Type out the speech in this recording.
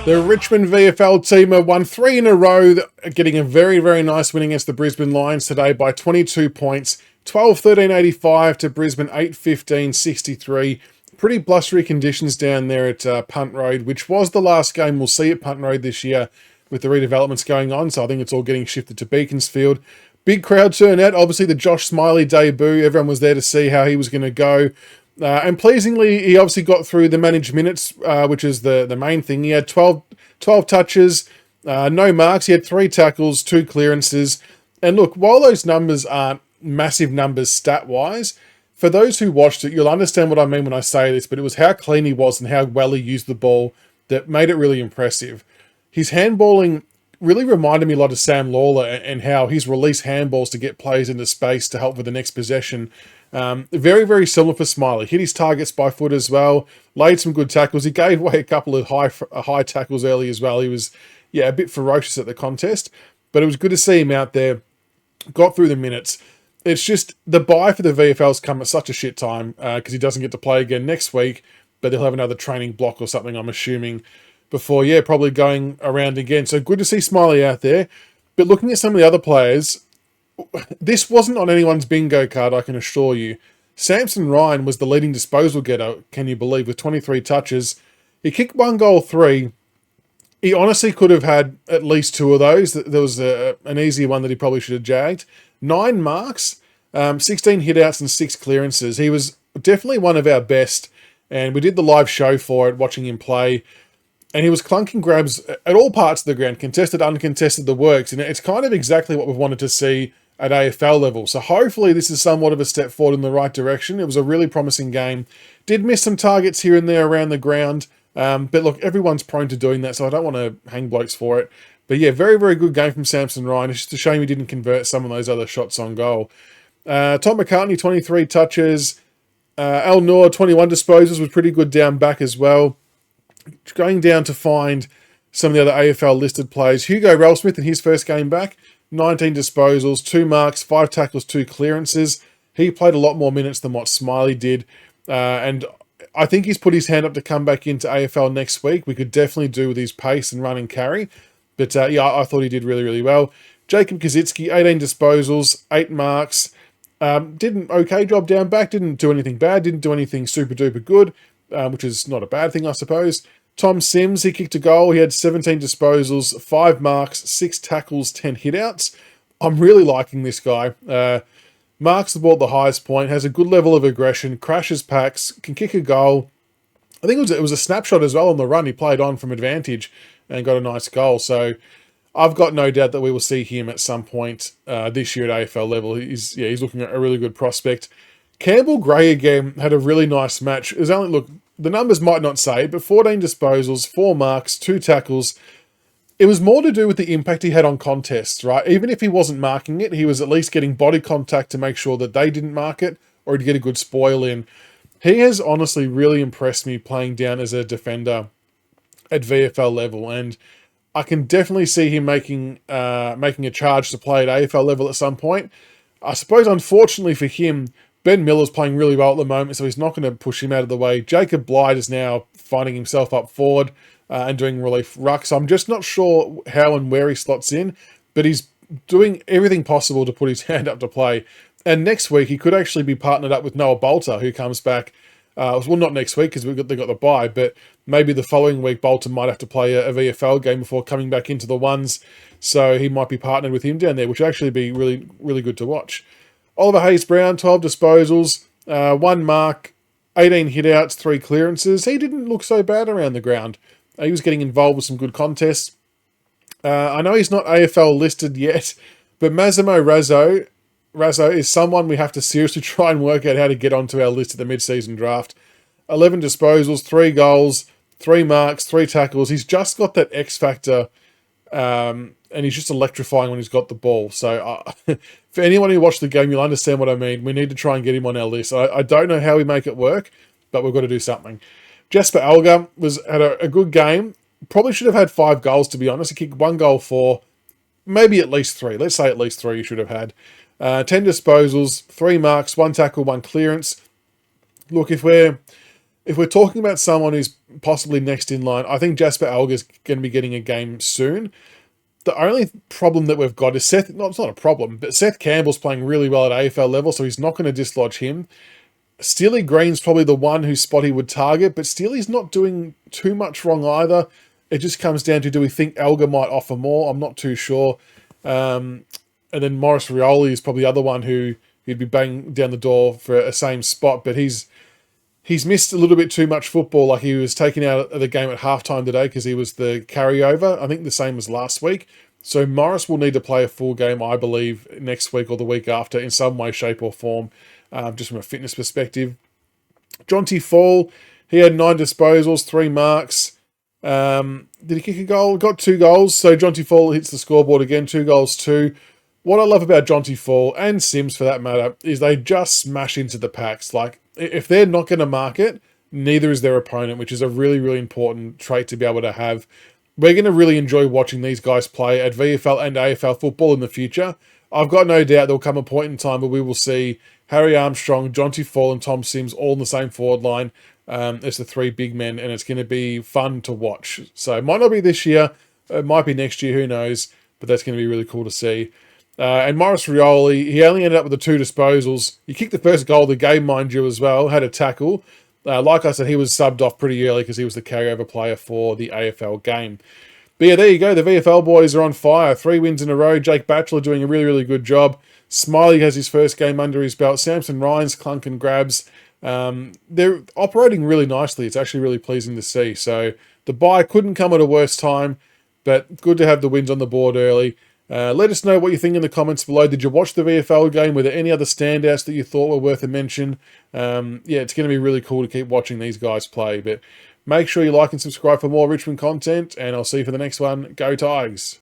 The Richmond VFL team have won 3 in a row, getting a very, very nice win against the Brisbane Lions today by 22 points. 12-13-85 to Brisbane, 8-15-63. Pretty blustery conditions down there at Punt Road, which was the last game we'll see at Punt Road this year with the redevelopments going on. So I think it's all getting shifted to Beaconsfield. Big crowd turnout. Obviously, the Josh Smiley debut. Everyone was there to see how he was going to go. And pleasingly, he obviously got through the managed minutes, which is the main thing. He had 12 touches, no marks. He had 3 tackles, 2 clearances. And look, while those numbers aren't massive numbers stat-wise, for those who watched it, you'll understand what I mean when I say this, but it was how clean he was and how well he used the ball that made it really impressive. His handballing really reminded me a lot of Sam Lawler and how he's released handballs to get players into space to help with the next possession. Very, very similar for Smiley. Hit his targets by foot as well. Laid some good tackles. He gave away a couple of high tackles early as well. He was, a bit ferocious at the contest. But it was good to see him out there. Got through the minutes. It's just the bye for the VFL's come at such a shit time because he doesn't get to play again next week. But they'll have another training block or something, I'm assuming, before, probably going around again. So good to see Smiley out there. But looking at some of the other players, this wasn't on anyone's bingo card, I can assure you. Samson Ryan was the leading disposal getter, can you believe, with 23 touches. He kicked 1 goal, 3. He honestly could have had at least 2 of those. There was an easy one that he probably should have jagged. 9 marks, 16 hitouts and 6 clearances. He was definitely one of our best, and we did the live show for it, watching him play. And he was clunking grabs at all parts of the ground, contested, uncontested, the works. And it's kind of exactly what we've wanted to see at AFL level. So hopefully this is somewhat of a step forward in the right direction. It was a really promising game. Did miss some targets here and there around the ground. But look, everyone's prone to doing that, so I don't want to hang blokes for it. But very, very good game from Samson Ryan. It's just a shame he didn't convert some of those other shots on goal. Tom McCartney, 23 touches. Al Noor, 21 disposals, was pretty good down back as well. Going down to find some of the other AFL listed players. Hugo Ralsmith in his first game back, 19 disposals, 2 marks, 5 tackles, 2 clearances. He played a lot more minutes than what Smiley did. And I think he's put his hand up to come back into AFL next week. We could definitely do with his pace and run and carry. But I thought he did really, really well. Jacob Kazitsky, 18 disposals, 8 marks. Did an okay job down back. Didn't do anything bad. Didn't do anything super duper good, which is not a bad thing, I suppose. Tom Sims, he kicked a goal. He had 17 disposals, 5 marks, 6 tackles, 10 hitouts. I'm really liking this guy. Marks the ball at the highest point, has a good level of aggression, crashes packs, can kick a goal. I think it was a snapshot as well on the run. He played on from advantage and got a nice goal. So I've got no doubt that we will see him at some point this year at AFL level. He's looking at a really good prospect. Campbell Gray again had a really nice match. It was only, look, the numbers might not say, but 14 disposals, 4 marks, 2 tackles. It was more to do with the impact he had on contests, right? Even if he wasn't marking it, he was at least getting body contact to make sure that they didn't mark it or to get a good spoil in. He has honestly really impressed me playing down as a defender at VFL level, and I can definitely see him making a charge to play at AFL level at some point. I suppose, unfortunately for him, Ben Miller's playing really well at the moment, so he's not going to push him out of the way. Jacob Blyde is now finding himself up forward and doing relief ruck, so I'm just not sure how and where he slots in, but he's doing everything possible to put his hand up to play. And next week, he could actually be partnered up with Noah Bolter, who comes back. Well, not next week because they got the bye, but maybe the following week, Bolter might have to play a VFL game before coming back into the ones, so he might be partnered with him down there, which would actually be really, really good to watch. Oliver Hayes-Brown, 12 disposals, 1 mark, 18 hitouts, 3 clearances. He didn't look so bad around the ground. He was getting involved with some good contests. I know he's not AFL listed yet, but Massimo Razzo is someone we have to seriously try and work out how to get onto our list at the mid-season draft. 11 disposals, 3 goals, 3 marks, 3 tackles. He's just got that X factor, and he's just electrifying when he's got the ball. So for anyone who watched the game, you'll understand what I mean. We need to try and get him on our list. I don't know how we make it work, but we've got to do something. Jasper Alga had a good game. Probably should have had 5 goals, to be honest. He kicked 1 goal, 4, maybe at least 3. Let's say at least 3 he should have had. 10 disposals, 3 marks, 1 tackle, 1 clearance. Look, if we're if we're talking about someone who's possibly next in line, I think Jasper Alga's going to be getting a game soon. The only problem that we've got is Seth, no, it's not a problem, but Seth Campbell's playing really well at AFL level, so he's not going to dislodge him. Steely Green's probably the one whose spot he would target, but Steely's not doing too much wrong either. It just comes down to, do we think Alga might offer more? I'm not too sure. And then Morris Rioli is probably the other one who he'd be banging down the door for a same spot, but he's missed a little bit too much football. Like, he was taken out of the game at halftime today because he was the carryover. I think the same as last week. So Morris will need to play a full game, I believe, next week or the week after in some way, shape or form, just from a fitness perspective. Jonty Faull, he had 9 disposals, 3 marks. Did he kick a goal? Got 2 goals. So Jonty Faull hits the scoreboard again, 2 goals, 2. What I love about Jonty Faull, and Sims for that matter, is they just smash into the packs. Like, if they're not going to mark it, neither is their opponent, which is a really, really important trait to be able to have. We're going to really enjoy watching these guys play at VFL and AFL football in the future. I've got no doubt there'll come a point in time where we will see Harry Armstrong, Jonty Faull and Tom Sims all in the same forward line as the 3 big men, and it's going to be fun to watch. So it might not be this year, it might be next year, who knows, but that's going to be really cool to see. And Morris Rioli, he only ended up with the 2 disposals. He kicked the first goal of the game, mind you, as well. Had a tackle. Like I said, he was subbed off pretty early because he was the carryover player for the AFL game. But yeah, there you go. The VFL boys are on fire. 3 wins in a row. Jake Batchelor doing a really, really good job. Smiley has his first game under his belt. Samson Ryan's clunk and grabs. They're operating really nicely. It's actually really pleasing to see. So the bye couldn't come at a worse time, but good to have the wins on the board early. Let us know what you think in the comments below. Did you watch the VFL game? Were there any other standouts that you thought were worth a mention? Yeah, it's going to be really cool to keep watching these guys play. But make sure you like and subscribe for more Richmond content, and I'll see you for the next one. Go Tigers!